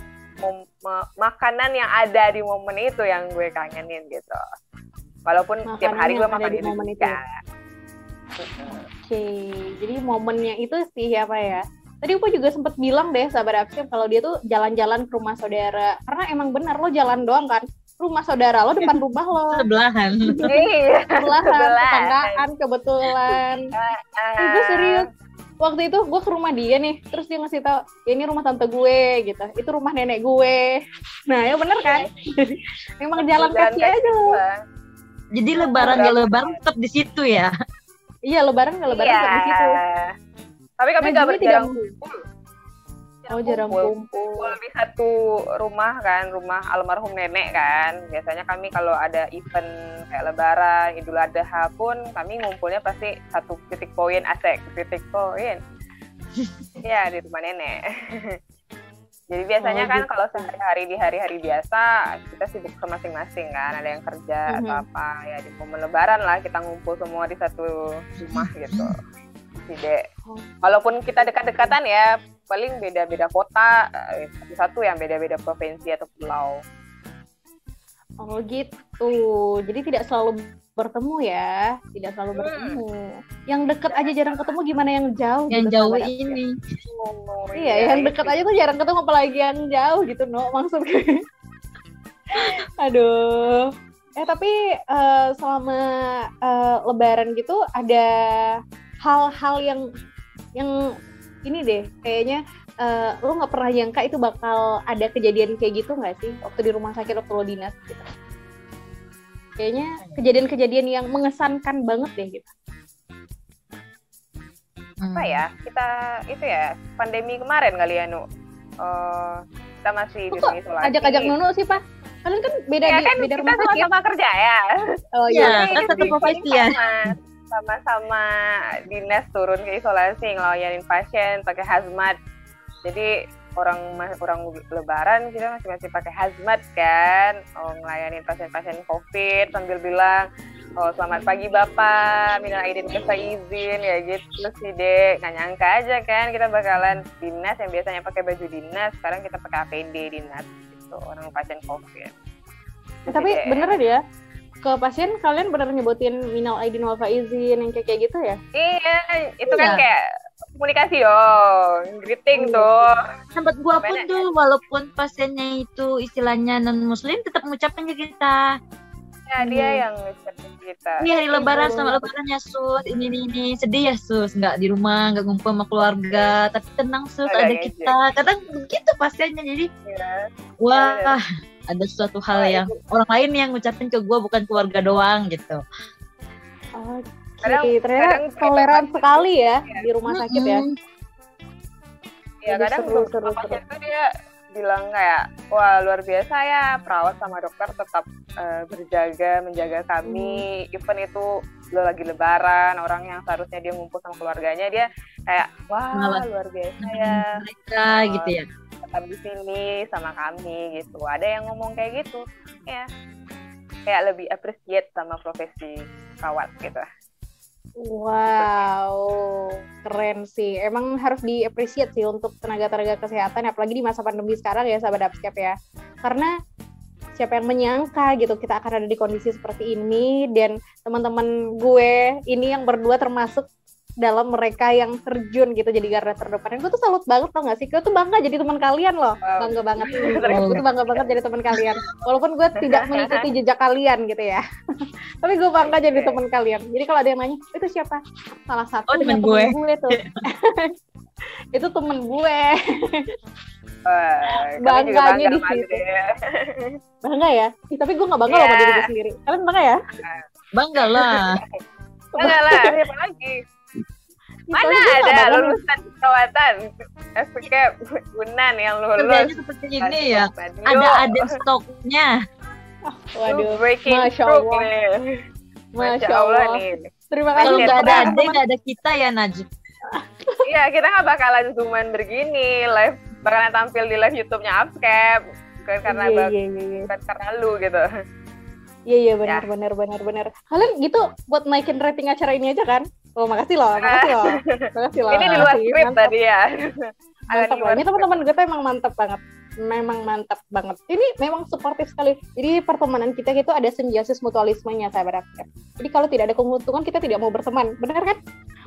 makanan yang ada di momen itu yang gue kangenin gitu. Walaupun tiap hari gue makan di momen itu. Oke, jadi momennya itu sih apa ya? Tadi gue juga sempat bilang deh sahabat Upscape kalau dia tuh jalan-jalan ke rumah saudara, karena emang benar lo jalan doang kan, rumah saudara lo depan rumah lo. Sebelahan. Iya, sebelahan, tetanggaan kebetulan. Gue serius. Waktu itu gue ke rumah dia nih, terus dia ngasih tau, ini rumah tante gue gitu, itu rumah nenek gue. Nah ya bener kan? Emang jalan kaki aja lo. Jadi Lebaran tetap di situ ya? Iya, Lebaran tetap di situ. Tapi kami nggak jarang kumpul. Jarang kumpul. Di satu rumah kan, rumah almarhum nenek kan. Biasanya kami kalau ada event kayak Lebaran, Idul Adha pun kami ngumpulnya pasti satu titik poin. Ya, di rumah nenek. Jadi biasanya kan kalau sehari-hari di hari-hari biasa kita sibuk ke masing-masing kan, ada yang kerja atau apa, ya di momen Lebaran lah kita ngumpul semua di satu rumah gitu. Tidak. Walaupun kita dekat-dekatan ya, paling beda-beda kota, satu yang beda-beda provinsi atau pulau. Oh gitu. Jadi tidak selalu bertemu ya, tidak selalu bertemu. Yang dekat aja jarang ketemu, gimana yang jauh? Yang gitu, jauh ini. Iya, yang dekat aja tuh jarang ketemu, apalagi yang jauh gitu, no, maksudnya. Aduh. Tapi selama Lebaran gitu ada hal-hal yang ini deh, kayaknya lo nggak pernah nyangka itu bakal ada kejadian kayak gitu nggak sih waktu di rumah sakit waktu lo dinas gitu? Kayaknya kejadian-kejadian yang mengesankan banget deh gitu. Apa ya, kita itu ya pandemi kemarin kali ya Nu, kita masih di rumah isolasi. Ajak-ajak Nunu sih Pak, kalian kan beda ya, beda rumah sakit. Kita sama kerja ya. Oh iya, kan satu profesi ya. sama-sama dinas turun ke isolasi ngelayanin pasien pakai hazmat. Jadi orang lebaran kita masih pakai hazmat kan, ngelayanin pasien-pasien COVID sambil bilang, selamat pagi Bapak, minal aidin wal izin, ya gitu sih Dek. Nggak nyangka aja kan kita bakalan dinas yang biasanya pakai baju dinas, sekarang kita pakai APD dinas gitu, orang pasien COVID. Tapi beneran ya, ke pasien kalian bener nyebutin minal aidin wal faizin yang kayak gitu ya? Iya, itu kan kayak komunikasi greeting tuh. Tempat gua pun tuh walaupun pasiennya itu istilahnya non muslim tetap mengucapkan ke kita. Ya dia yang ngucapin kita. Ini hari lebaran sama lebarannya Sus, ini sedih ya Sus, nggak di rumah, nggak ngumpul sama keluarga, tapi tenang Sus, ada kita. Kadang begitu pasiennya, jadi wah ada suatu hal yang orang lain yang ngucapin ke gua, bukan keluarga doang gitu. Ternyata toleran sekali ya di rumah sakit ya. Iya, kadang pasien tuh dia bilang kayak, wah luar biasa ya, perawat sama dokter tetap menjaga kami, even itu lagi lebaran, orang yang seharusnya dia ngumpul sama keluarganya, dia kayak, wah luar biasa ya mereka gitu ya, tetap di sini sama kami gitu. Ada yang ngomong kayak gitu ya, kayak lebih appreciate sama profesi perawat gitu. Wow, keren sih. Emang harus di-appreciate sih untuk tenaga-tenaga kesehatan, apalagi di masa pandemi sekarang ya, sahabat Upscape ya. Karena siapa yang menyangka gitu kita akan ada di kondisi seperti ini, dan teman-teman gue ini yang berdua termasuk dalam mereka yang terjun gitu jadi garda terdepan. Gue tuh salut banget, tau gak sih? Gue tuh bangga jadi teman kalian loh. Bangga banget. Gue tuh bangga banget jadi teman kalian. Walaupun gue tidak mengikuti jejak kalian gitu ya. Tapi gue bangga jadi teman kalian. Jadi kalau ada yang nanya, itu siapa? Salah satu teman gue tuh. Itu temen gue. Bangganya di situ. Bangga ya? Tapi gue gak bangga loh sama diri gue sendiri. Kalian bangga ya? Bangga lah. Bangga lah, siapa lagi? Mana ada lulusan perawatan Upscape Unan yang lulus kerjanya seperti ini ya, ada stoknya. Waduh, Masya Allah. Masya Allah nih. Terima kasih. Kalau nggak ada Ade, nggak ada kita ya Najib. Iya, kita nggak bakalan zooman begini live, bakalan tampil di live YouTube-nya Upscape, bukan karena bukan karena lu gitu. Iya benar. Kalian gitu buat naikin rating acara ini aja kan? Oh makasih loh. Ini di luar skrip tadi ya. Mantap loh. Ini teman-teman gue tuh emang mantap banget. Ini memang suportif sekali. Jadi pertemanan kita itu ada simbiosis mutualismenya, sahabat Upscape. Jadi kalau tidak ada keuntungan kita tidak mau berteman, benar kan?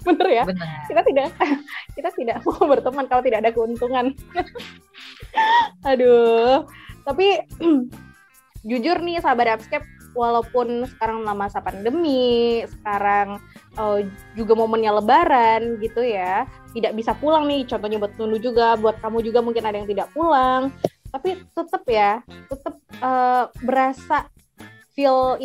Benar ya? Benar. Kita tidak mau berteman kalau tidak ada keuntungan. Aduh. Tapi jujur nih sahabat Upscape, walaupun sekarang masa pandemi, sekarang juga momennya lebaran gitu ya, tidak bisa pulang nih, contohnya buat Nunu juga, buat kamu juga mungkin ada yang tidak pulang, tapi tetap berasa feel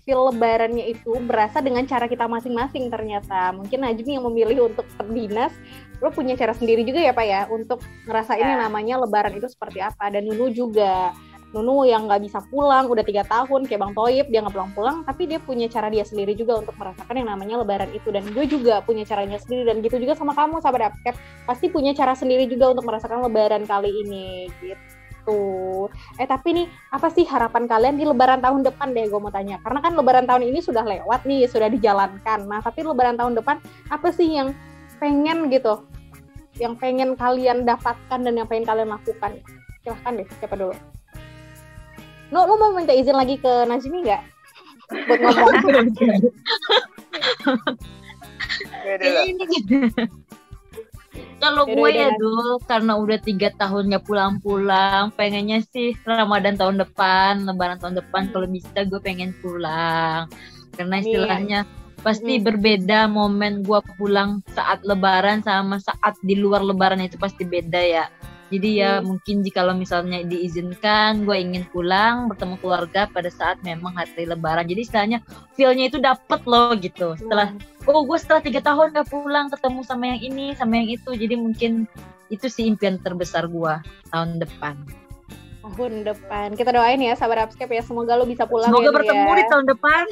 lebarannya itu berasa dengan cara kita masing-masing ternyata. Mungkin Najib yang memilih untuk berdinas, lo punya cara sendiri juga ya Pak ya, untuk ngerasain yang namanya lebaran itu seperti apa, dan Nunu juga. Nunu yang nggak bisa pulang, udah 3 tahun, kayak Bang Toib, dia nggak pulang-pulang, tapi dia punya cara dia sendiri juga untuk merasakan yang namanya lebaran itu, dan gue juga punya caranya sendiri, dan gitu juga sama kamu, sahabat Upscape, pasti punya cara sendiri juga untuk merasakan lebaran kali ini, gitu. Tapi nih, apa sih harapan kalian di lebaran tahun depan deh, gue mau tanya, karena kan lebaran tahun ini sudah lewat nih, sudah dijalankan, nah tapi lebaran tahun depan, apa sih yang pengen gitu, yang pengen kalian dapatkan dan yang pengen kalian lakukan? Silahkan deh, siapa dulu? Lo mau minta izin lagi ke Najmi nggak? Buat ngomong. Kalau gue ya dulu, karena udah 3 tahunnya pulang-pulang, pengennya sih Ramadan tahun depan, Lebaran tahun depan, kalau bisa gue pengen pulang. Karena istilahnya pasti berbeda momen gue pulang saat Lebaran sama saat di luar Lebaran itu pasti beda ya. Jadi ya mungkin jikalau misalnya diizinkan, gue ingin pulang bertemu keluarga pada saat memang hari Lebaran. Jadi istilahnya feel-nya itu dapet loh gitu. Setelah gue setelah 3 tahun gak pulang ketemu sama yang ini, sama yang itu. Jadi mungkin itu sih impian terbesar gue tahun depan. Tahun depan. Kita doain ya sahabat Upscape ya, semoga lo bisa pulang. Semoga bertemu di tahun depan.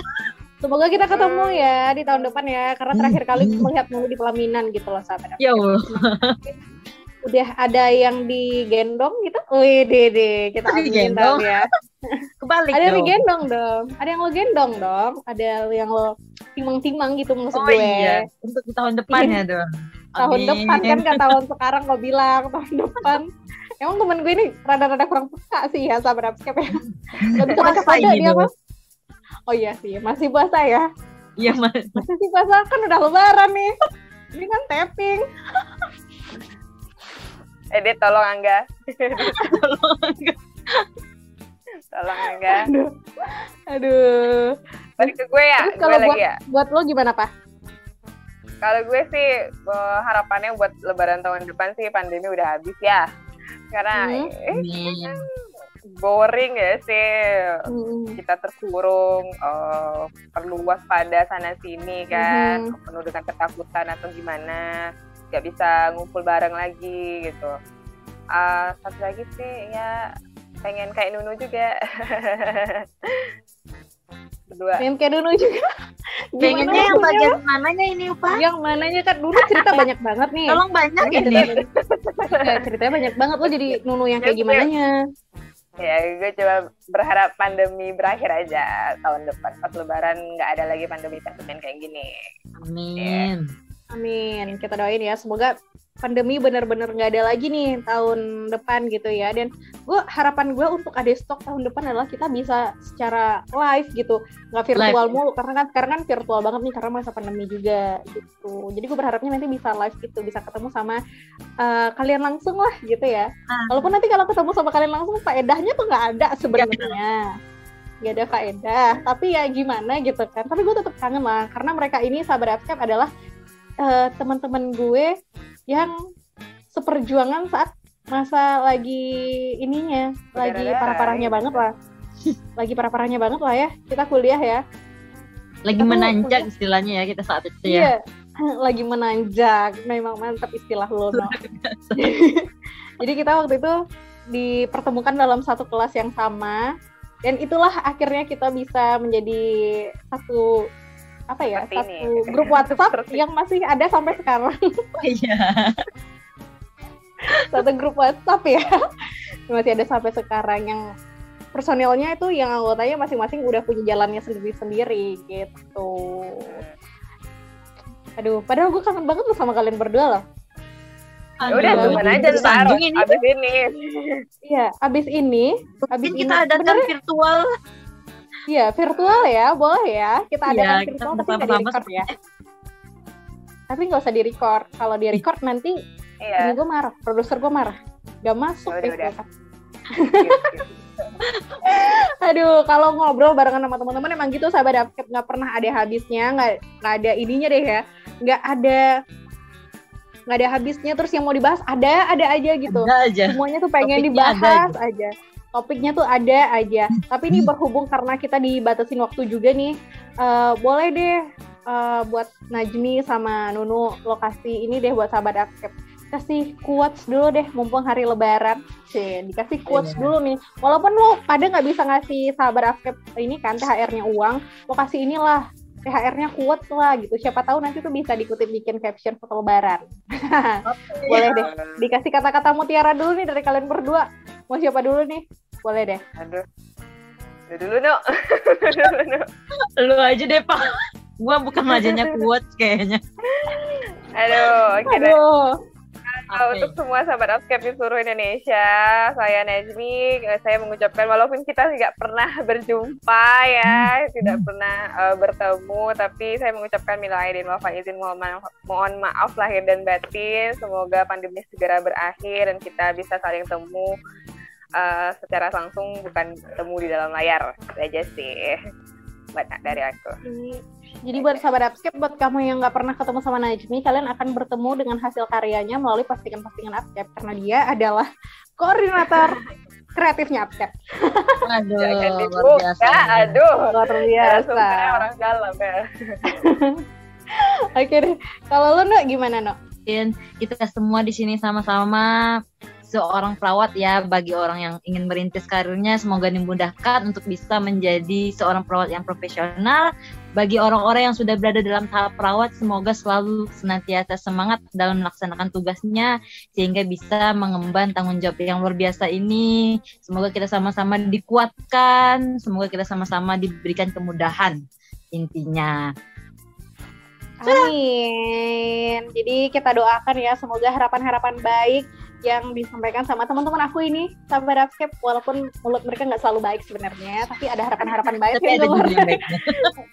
Semoga kita ketemu ya di tahun depan ya, karena terakhir kali melihat Nunu di pelaminan gitu loh sahabat. Ya Allah. Udah ada yang digendong gitu. Wih, dede, kita aminin dong ya. Kebalik ada yang dong. digendong dong. Ada yang lo gendong dong. Ada yang lo timang-timang gitu maksud Oh gue. iya, untuk tahun depan ya dong. Tahun Amin. depan kan gak tahun sekarang lo bilang tahun depan. Emang temen gue ini rada-rada kurang peka sih ya sahabat Upscape ya. Gak bisa baca Puasa kode ini dia dong. mah. Oh iya sih, masih puasa ya. Iya Mas. Masih puasa kan udah lebaran nih. Ini kan tapping. Edit tolong Angga. Tolong Angga. Aduh. Balik ke gue ya. Terus Gue kalau lagi ya. buat lo gimana, Pak? Kalau gue sih harapannya buat lebaran tahun depan sih pandemi udah habis ya. Karena Amin. boring ya sih. Hmm. Kita terkurung, perlu waspada sana sini kan, penuh dengan ketakutan atau gimana, nggak bisa ngumpul bareng lagi gitu. Satu lagi sih ya pengen kayak Nunu juga. Berdua. Pengen kayak Nunu juga. Pengennya yang bagian mananya ini Pak? Yang mananya kan Nunu cerita banyak banget nih. Tolong banyak ini. Ya, ceritanya banyak banget, lo jadi Nunu yang kayak gimananya. Ya, gue coba berharap pandemi berakhir aja tahun depan. Pas lebaran nggak ada lagi pandemi kayak gini. Amin. Amin, kita doain ya, semoga pandemi benar-benar nggak ada lagi nih tahun depan gitu ya. Dan harapan gue untuk Adestalk tahun depan adalah kita bisa secara live gitu, nggak virtual Live. mulu, karena kan virtual banget nih karena masa pandemi juga gitu. Jadi gue berharapnya nanti bisa live gitu, bisa ketemu sama kalian langsung lah gitu ya. Walaupun nanti kalau ketemu sama kalian langsung faedahnya tuh nggak ada sebenarnya. Nggak ada faedah, tapi ya gimana gitu kan. Tapi gue tetap kangen lah, karena mereka ini sahabat Upscape adalah teman-teman gue yang seperjuangan saat masa lagi ininya, lagi parah-parahnya banget lah. Lagi parah-parahnya banget lah ya, kita kuliah ya. Lagi menanjak istilahnya ya kita saat itu ya. Iya, lagi menanjak, memang mantap istilah lo, no. Jadi kita waktu itu dipertemukan dalam satu kelas yang sama, dan itulah akhirnya kita bisa menjadi satu grup WhatsApp yang masih ada sampai sekarang. Iya. Satu grup WhatsApp ya, masih ada sampai sekarang, yang personilnya itu yang anggotanya masing-masing udah punya jalannya sendiri-sendiri gitu. Aduh, padahal gue kangen banget loh sama kalian berdua loh. Udah teman aja ntar abis ini. Iya, abis ini kita adakan virtual. Iya, virtual ya, boleh ya. Kita adakan virtual tapi nggak di-record ya. Tapi nggak usah di-record. Kalau di-record nanti ini gue marah, produser gue marah. Gak masuk. Udah. Aduh, kalau ngobrol barengan sama teman-teman emang gitu sahabat Upscape, nggak pernah ada habisnya, nggak ada ininya deh ya. Nggak ada habisnya, terus yang mau dibahas ada aja gitu. Ada aja. Semuanya tuh pengen Topiknya dibahas aja. Topiknya tuh ada aja. Tapi ini berhubung karena kita dibatasin waktu juga nih, boleh deh buat Najmi sama Nunu lokasi ini deh buat sahabat Upscape. Kasih quotes dulu deh, mumpung hari lebaran. Dikasih quotes dulu nih. Walaupun lo pada nggak bisa ngasih sahabat Upscape ini kan THR-nya uang, lo kasih inilah THR-nya quotes lah gitu. Siapa tahu nanti tuh bisa dikutip bikin caption foto lebaran. Boleh deh. Dikasih kata-kata mutiara dulu nih dari kalian berdua. Mau siapa dulu nih? Boleh deh. Aduh. Dulu no. Lu aja deh Pak. Gua bukan majanya kuat kayaknya. Aduh. Untuk semua sahabat Upscape di seluruh Indonesia, saya Najmi, saya mengucapkan walaupun kita tidak pernah berjumpa ya, tidak pernah bertemu, tapi saya mengucapkan minal aidin wal faizin, mohon maaf lahir dan batin, semoga pandemi segera berakhir dan kita bisa saling temu secara langsung, bukan temu di dalam layar. Itu aja sih dari aku. Jadi buat sahabat Upscape, buat kamu yang nggak pernah ketemu sama Najmi, kalian akan bertemu dengan hasil karyanya melalui postingan-postingan Upscape, karena dia adalah koordinator kreatifnya Upscape. Aduh, luar biasa. Luar biasa. Orang dalam ya. Oke deh, kalau lo Nok gimana Nok? Kita semua di sini sama-sama seorang perawat ya, bagi orang yang ingin merintis karirnya semoga dimudahkan untuk bisa menjadi seorang perawat yang profesional. Bagi orang-orang yang sudah berada dalam tahap perawat, semoga selalu senantiasa semangat dalam melaksanakan tugasnya sehingga bisa mengemban tanggung jawab yang luar biasa ini. Semoga kita sama-sama dikuatkan, semoga kita sama-sama diberikan kemudahan intinya. Amin. Jadi kita doakan ya, semoga harapan-harapan baik yang disampaikan sama teman-teman aku ini sahabat Upscape, walaupun mulut mereka nggak selalu baik sebenarnya, tapi ada harapan-harapan baik yang keluar.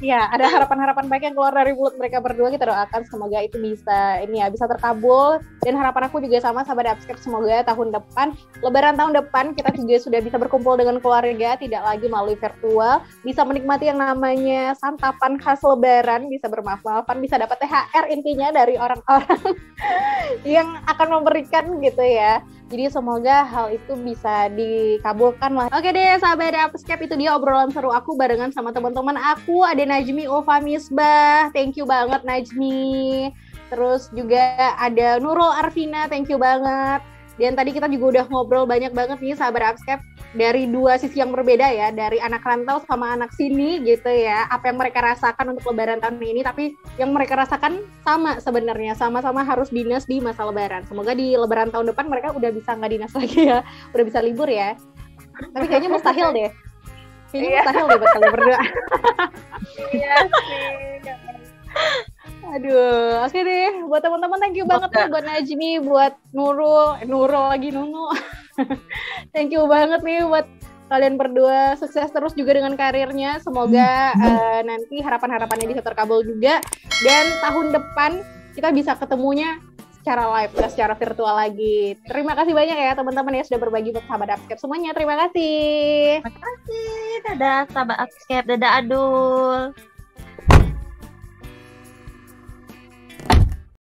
Ya, ada harapan-harapan baik yang keluar dari mulut mereka berdua. Kita doakan semoga itu bisa bisa terkabul. Dan harapan aku juga sama sahabat Upscape, semoga tahun depan, Lebaran tahun depan kita juga sudah bisa berkumpul dengan keluarga, tidak lagi melalui virtual, bisa menikmati yang namanya santapan khas Lebaran, bisa bermaaf-maafan, bisa dapat THR intinya dari orang-orang yang akan memberikan gitu ya. Jadi semoga hal itu bisa dikabulkan lah. Oke deh sahabat Upscape, itu dia obrolan seru aku barengan sama teman-teman aku. Ada Najmi, Ulfa, Misbah, thank you banget Najmi. Terus juga ada Nurul Arvina, thank you banget. Dan tadi kita juga udah ngobrol banyak banget nih sahabat Upscape, dari dua sisi yang berbeda ya, dari anak rantau sama anak sini gitu ya, apa yang mereka rasakan untuk Lebaran tahun ini, tapi yang mereka rasakan sama sebenarnya, sama-sama harus dinas di masa Lebaran. Semoga di Lebaran tahun depan mereka udah bisa nggak dinas lagi ya, udah bisa libur ya. Tapi kayaknya mustahil deh. Kayaknya mustahil deh buat kalian berdua. Iya sih. Aduh, oke deh. Buat teman-teman thank you banget nih buat Najmi, buat Nurul lagi Nunu. Thank you banget nih buat kalian berdua, sukses terus juga dengan karirnya. Semoga nanti harapan-harapannya bisa terkabul juga. Dan tahun depan kita bisa ketemunya secara live, gak secara virtual lagi. Terima kasih banyak ya teman-teman ya sudah berbagi buat sahabat Upscape semuanya. Terima kasih. Terima kasih. Dadah sahabat Upscape, dadah Adul.